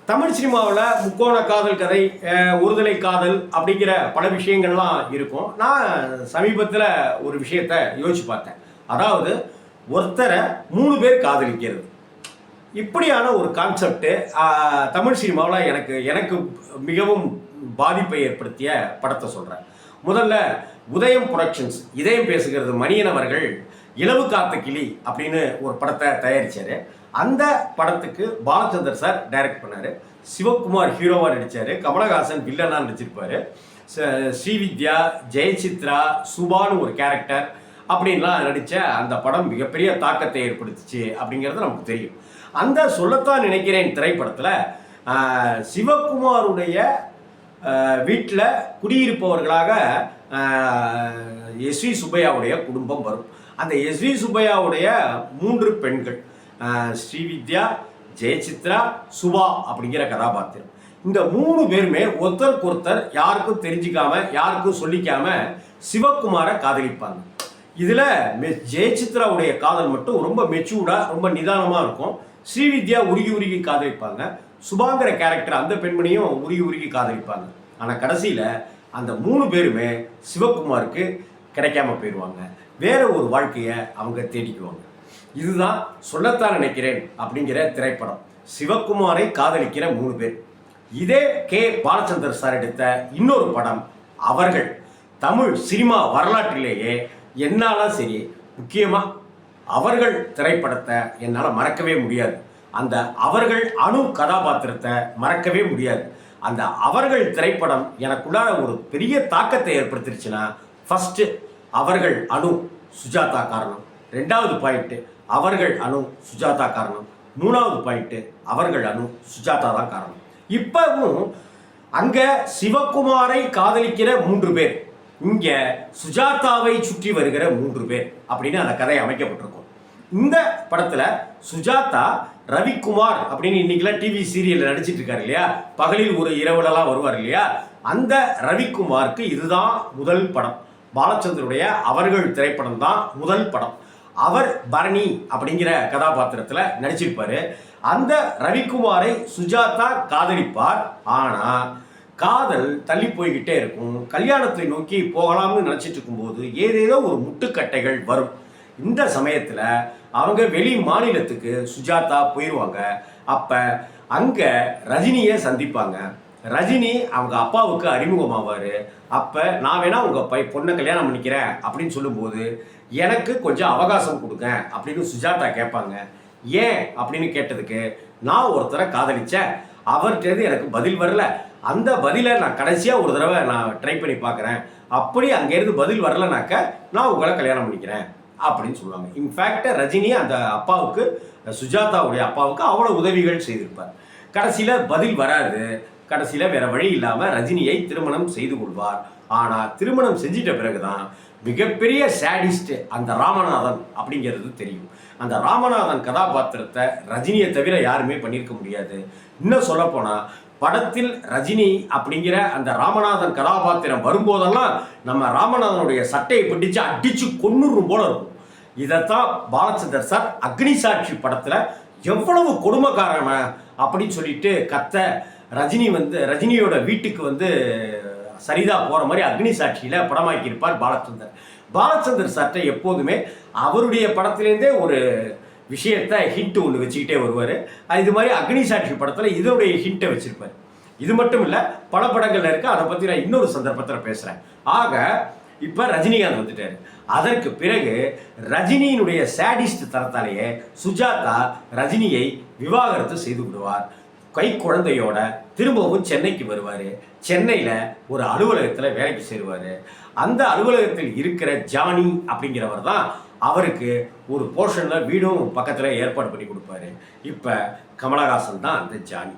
தமிழ் சினிமாவில் முக்கோண காதல் கதை, ஒருதலை காதல் அப்படிங்கிற பல விஷயங்கள்லாம் இருக்கும். நான் சமீபத்தில் ஒரு விஷயத்தை யோசிச்சு பார்த்தேன். அதாவது ஒருத்தரை 3 பேர் காதலிக்கிறது. இப்படியான ஒரு கான்செப்ட் தமிழ் சினிமாவில் எனக்கு மிகவும் பாதிப்பை ஏற்படுத்திய படத்தை சொல்கிறேன். முதல்ல உதயம் புரொடக்ஷன்ஸ், இதயம் பேசுகிறது மணியன் அவர்கள் இலவு காத்த கிளி அப்படின்னு ஒரு படத்தை தயாரித்தார். அந்த படத்துக்கு பாலச்சந்தர் சார் டைரக்ட் பண்ணார். சிவகுமார் ஹீரோவாக நடித்தார். கமலஹாசன் வில்லனாக நடிச்சிருப்பார். ஸ்ரீவித்யா, ஜெயசித்ரா, சுபான்னு ஒரு கேரக்டர் அப்படின்லாம் நடித்த அந்த படம் மிகப்பெரிய தாக்கத்தை ஏற்படுத்துச்சு அப்படிங்கிறது நமக்கு தெரியும். அந்த சொல்லத்தான் நினைக்கிறேன் திரைப்படத்தில் சிவகுமாருடைய வீட்டில் குடியிருப்பவர்களாக எஸ்வி சுப்பையாவுடைய குடும்பம் வரும். அந்த எஸ்வி சுப்பையாவுடைய 3 பெண்கள், ஸ்ரீவித்யா, ஜெயசித்ரா, சுபா அப்படிங்கிற கதாபாத்திரம். இந்த 3 பேருமே ஒருத்தருக்கு யாருக்கும் தெரிஞ்சிக்காம, யாருக்கும் சொல்லிக்காம சிவகுமாரை காதலிப்பாங்க. இதில் ஜெயசித்ராவுடைய காதல் மட்டும் ரொம்ப மெச்சூர்டாக, ரொம்ப நிதானமாக இருக்கும். ஸ்ரீவித்யா உருகி உருகி காதலிப்பாங்க. சுபாங்கிற கேரக்டர் அந்த பெண்மணியும் உருகி உருகி காதலிப்பாங்க. ஆனால் கடைசியில் அந்த 3 பேருமே சிவகுமாருக்கு கிடைக்காம போயிடுவாங்க. வேற ஒரு வாழ்க்கையை அவங்க தேடிக்குவாங்க. இதுதான் சொல்லத்தான் நினைக்கிறேன் அப்படிங்கிற திரைப்படம். சிவகுமாரை காதலிக்கிற 3 பேர். இதே கே பாலச்சந்தர் சார் எடுத்த இன்னொரு படம் அவர்கள். தமிழ் சினிமா வரலாற்றிலேயே என்னாலும் சரி, முக்கியமாக அவர்கள் திரைப்படத்தை என்னால் மறக்கவே முடியாது. அந்த அவர்கள் அணு கதாபாத்திரத்தை மறக்கவே முடியாது. அந்த அவர்கள் திரைப்படம் எனக்குள்ளார ஒரு பெரிய தாக்கத்தை ஏற்படுத்திருச்சுன்னா, ஃபஸ்ட்டு அவர்கள் அணு சுஜாதா காரணம், 2வது பாயிண்ட்டு அவர்கள் அணு சுஜாதா காரணம், 3வது பாயிண்ட்டு அவர்கள் அணு சுஜாதா தான் காரணம். இப்பவும் அங்கே சிவகுமாரை காதலிக்கிற 3 பேர், இங்கே சுஜாதாவை சுற்றி வருகிற 3 பேர் அப்படின்னு அந்த கதை அமைக்கப்பட்டிருக்கும். இந்த படத்தில் சுஜாதா ரவிக்குமார் அப்படின்னு இன்னைக்கெல்லாம் டிவி சீரியலில் நடிச்சிட்டு இருக்காரு இல்லையா, பகலில் ஒரு இரவுலலாம் வருவார் இல்லையா, அந்த ரவிக்குமாருக்கு இதுதான் முதல் படம். பாலச்சந்தருடைய அவர்கள் திரைப்படம் தான் முதல் படம். அவர் பரணி அப்படிங்கிற கதாபாத்திரத்தில் நடிச்சிருப்பார். அந்த ரவிக்குமாரை சுஜாதா காதலிப்பார். ஆனால் காதல் தள்ளி போய்கிட்டே இருக்கும். கல்யாணத்தை நோக்கி போகலாம்னு நினச்சிட்டு இருக்கும்போது ஏதேதோ ஒரு முட்டுக்கட்டைகள் வரும். இந்த சமயத்தில் அவங்க வெளி மாநிலத்துக்கு சுஜாதா போயிடுவாங்க. அப்போ அங்கே ரஜினியை சந்திப்பாங்க. ரஜினி அவங்க அப்பாவுக்கு அறிமுகமாவார். அப்போ நான் வேணா உங்கள் பொண்ணை கல்யாணம் பண்ணிக்கிறேன் அப்படின்னு சொல்லும்போது எனக்கு கொஞ்சம் அவகாசம் கொடுங்க அப்படின்னு சுஜாதா கேட்பாங்க. ஏன் அப்படின்னு கேட்டதுக்கு, நான் ஒருத்தரை காதலித்தேன், அவர்கிட்டருந்து எனக்கு பதில் வரல, அந்த பதிலை நான் கடைசியாக ஒரு தடவை நான் ட்ரை பண்ணி பார்க்குறேன், அப்படி அங்கேருந்து பதில் வரலனாக்க நான் உங்களை கல்யாணம் பண்ணிக்கிறேன் அப்படின்னு சொல்லுவாங்க. இன்ஃபேக்ட் ரஜினி அந்த அப்பாவுக்கு, சுஜாதாவுடைய அப்பாவுக்கு அவ்வளோ உதவிகள் செய்திருப்பார். கடைசியில் பதில் வராது. கடைசியில் வேற வழி இல்லாமல் ரஜினியை திருமணம் செய்து கொள்வார். ஆனால் திருமணம் செஞ்சிட்ட பிறகுதான் மிகப்பெரிய சேடிஸ்ட் அந்த ராமநாதன் அப்படிங்கிறது தெரியும். அந்த ராமநாதன் கதாபாத்திரத்தை ரஜினியை தவிர யாருமே பண்ணியிருக்க முடியாது. இன்னும் சொல்லப்போனால் படத்தில் ரஜினி அப்படிங்கிற அந்த ராமநாதன் கதாபாத்திரம் வரும்போதெல்லாம் நம்ம ராமநாதனுடைய சட்டையை பிடிச்சு அடிச்சு கொன்னுரும் போல இருக்கும். இதைத்தான் பாலச்சந்தர் சார் அக்னி சாட்சி படத்தில் எவ்வளவு கொடுமைக்காரன அப்படின்னு சொல்லிட்டு ரஜினியோட வீட்டுக்கு சரிதா போகிற மாதிரி அக்னி சாட்சியில் படமாக்கியிருப்பார் பாலச்சந்தர். பாலச்சந்தர் சார்ட்ட எப்போதுமே அவருடைய படத்துலேருந்தே ஒரு விஷயத்தை ஹிண்ட் ஒன்று வச்சுக்கிட்டே வருவார். இது மாதிரி அக்னி சாட்சி படத்தில் இதனுடைய ஹிண்ட்டை வச்சுருப்பார். இது மட்டும் இல்லை, பல படங்கள்ல இருக்குது. அதை பற்றி நான் இன்னொரு சந்தர்ப்பத்தில் பேசுகிறேன். ஆக இப்போ ரஜினிகாந்த் வந்துட்டார். அதற்கு பிறகு ரஜினியினுடைய சேடிஸ்ட் தரத்தாலேயே சுஜாதா ரஜினியை விவாகரத்து செய்து விடுவார். கை குழந்தையோட திரும்பவும் சென்னைக்கு வருவார். சென்னையில் ஒரு அலுவலகத்தில் வேலைக்கு சேருவார். அந்த அலுவலகத்தில் இருக்கிற ஜானி அப்படிங்கிறவர் தான் அவருக்கு ஒரு போர்ஷனில் வீடும் பக்கத்தில் ஏற்பாடு பண்ணி கொடுப்பாரு. இப்போ கமலஹாசன் தான் அந்த ஜானி.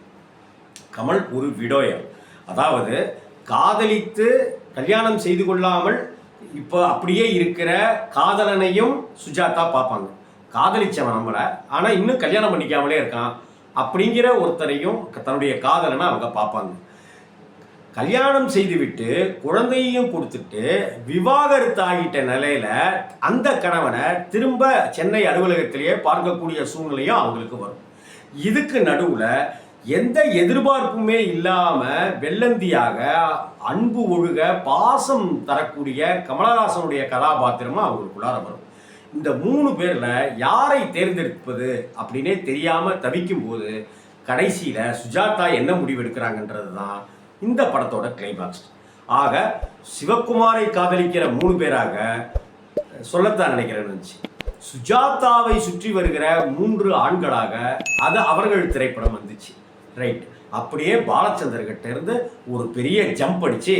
கமல் ஒரு விடோயர், அதாவது காதலித்து கல்யாணம் செய்து கொள்ளாமல் இப்போ அப்படியே இருக்கிற காதலனையும் சுஜாதா பார்ப்பாங்க. காதலிச்சவன் நம்மளை, ஆனால் இன்னும் கல்யாணம் பண்ணிக்காமலே இருக்கான் அப்படிங்கிற ஒருத்தரையும் தன்னுடைய காதலனை அவங்க பார்ப்பாங்க. கல்யாணம் செய்துவிட்டு குழந்தையையும் கொடுத்துட்டு விவாகரத்து ஆகிட்ட நிலையில அந்த கணவனை திரும்ப சென்னை அலுவலகத்திலேயே பார்க்கக்கூடிய சூழ்நிலையும் அவங்களுக்கு வரும். இதுக்கு நடுவில் எந்த எதிர்பார்ப்புமே இல்லாம வெள்ளந்தியாக அன்பு ஒழுக பாசம் தரக்கூடிய கமலஹாசனுடைய கதாபாத்திரமா அவங்களுக்குள்ளார வரும். இந்த 3 பேர்ல யாரை தேர்ந்தெடுப்பது அப்படின்னே தெரியாம தவிக்கும் போது கடைசியில சுஜாதா என்ன முடிவு எடுக்கிறாங்கன்றது தான் இந்த படத்தோட கிளைமாக்ஸ். ஆக சிவகுமாரை காதலிக்கிற 3 பேராக சொல்லத்தான் நினைக்கிறேன்னு, சுஜாதாவை சுற்றி வருகிற 3 ஆண்களாக அது அவர்கள் திரைப்படம் வந்துச்சு. ரைட். அப்படியே பாலச்சந்தர் கிட்ட இருந்து ஒரு பெரிய ஜம்ப் அடிச்சு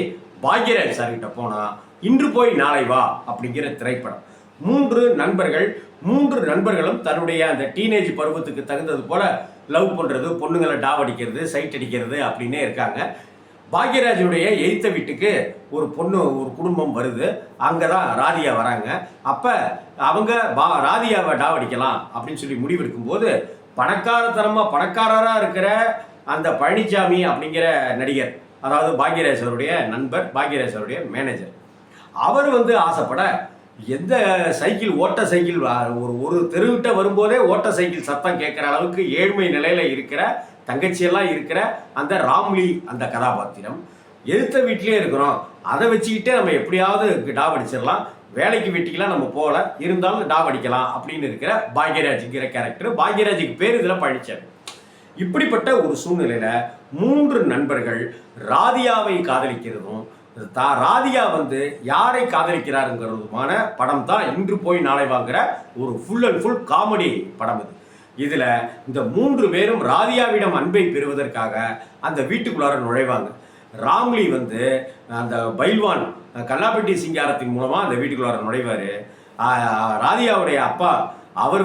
பாக்யராஜ் சார் கிட்ட போனா இன்று போய் நாளை வா அப்படிங்கிற திரைப்படம். 3 நண்பர்களும் தன்னுடைய அந்த டீனேஜ் பருவத்துக்கு தகுந்தது போல லவ் பண்றது, பொண்ணுங்களை டாவடிக்கிறது, சைட் அடிக்கிறது அப்படின்னே இருக்காங்க. பாக்யராஜுடைய எய்த்த வீட்டுக்கு ஒரு குடும்பம் வருது. அங்கதான் ராதியா வராங்க. அப்ப அவங்க ராதியாவை டாவடிக்கலாம் அப்படின்னு சொல்லி முடிவெடுக்கும் போது பணக்காரரா இருக்கிற அந்த பழனிசாமி அப்படிங்கிற நடிகர், அதாவது பாக்யராஜருடைய நண்பர், பாக்யராஜருடைய மேனேஜர், அவர் ஆசைப்பட எந்த ஓட்ட சைக்கிள் ஒரு தெருவிட்ட வரும்போதே ஓட்ட சைக்கிள் சத்தம் கேட்குற அளவுக்கு ஏழ்மை நிலையில இருக்கிற தங்கச்சியெல்லாம் இருக்கிற அந்த ராம்லி அந்த கதாபாத்திரம், எதிர்த்த வீட்டிலே இருக்கிறோம், அதை வச்சுக்கிட்டே நம்ம எப்படியாவது டாப் அடிச்சிடலாம், வேலைக்கு வெட்டிக்கலாம் நம்ம போகல, இருந்தாலும் டாப் அடிக்கலாம் அப்படின்னு இருக்கிற பாக்யராஜுங்கிற கேரக்டர். பாக்யராஜுக்கு பேர் இதில் பழிச்சார். இப்படிப்பட்ட ஒரு சூழ்நிலையில 3 நண்பர்கள் ராதியாவை காதலிக்கிறதும் ராதியா யாரை காதலிக்கிறாருங்கிறதுமான படம் தான் இன்று போய் நாளை வாங்குற ஒரு ஃபுல் அண்ட் ஃபுல் காமெடி படம். இதுல இந்த 3 பேரும் ராதியாவிடம் அன்பை பெறுவதற்காக அந்த வீட்டுக்குள்ளார நுழைவாங்க. ராம்லி அந்த பைல்வான் கல்லாப்பட்டி சிங்காரத்தின் மூலமா அந்த வீட்டுக்குள்ளார நுழைவாரு. ராதியாவுடைய அப்பா அவர்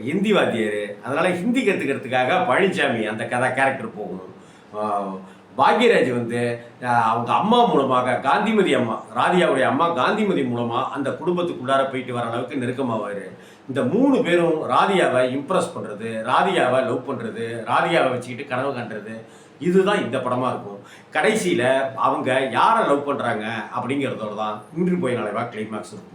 ஹிந்தி வாத்தியார், அதனால ஹிந்தி கற்றுக்கிறதுக்காக பழனிசாமி அந்த கேரக்டர் போகணும். பாக்யராஜ் அவங்க அம்மா மூலமாக காந்திமதி அம்மா, ராதியாவுடைய அம்மா காந்திமதி மூலமா அந்த குடும்பத்துக்குள்ளார போயிட்டு வர அளவுக்கு நெருக்கமாவார். இந்த 3 பேரும் ராதியாவை இம்ப்ரெஸ் பண்ணுறது, ராதியாவை லவ் பண்ணுறது, ராதியாவை வச்சுக்கிட்டு கனவு காண்றது, இதுதான் இந்த படமாக இருக்கும். கடைசியில் அவங்க யாரை லவ் பண்ணுறாங்க அப்படிங்கிறதோட தான் இன்று போய் நாளை வா கிளைமாக்ஸ் இருக்கும்.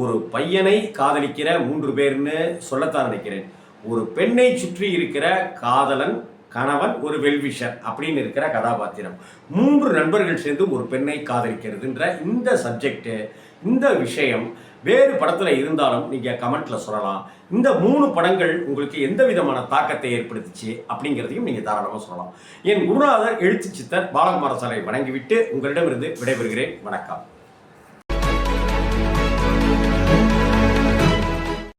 ஒரு பையனை காதலிக்கிற 3 பேர்னு சொல்லத்தான் நினைக்கிறேன். ஒரு பெண்ணை சுற்றி இருக்கிற காதலன், கணவன், ஒரு வெல்விஷர் அப்படின்னு இருக்கிற கதாபாத்திரம், 3 நண்பர்கள் சேர்ந்து ஒரு பெண்ணை காதலிக்கிறதுன்ற இந்த சப்ஜெக்ட், இந்த விஷயம் வேறு படத்தில் இருந்தாலும் நீங்கள் கமெண்ட்டில் சொல்லலாம். இந்த 3 படங்கள் உங்களுக்கு எந்த விதமான தாக்கத்தை ஏற்படுத்துச்சு அப்படிங்கிறதையும் நீங்கள் தாராளமாக சொல்லலாம். என் குருநாதர் எழுத்து சித்தர் பாலகுமார சாலை வணங்கிவிட்டு உங்களிடமிருந்து விடைபெறுகிறேன். வணக்கம்.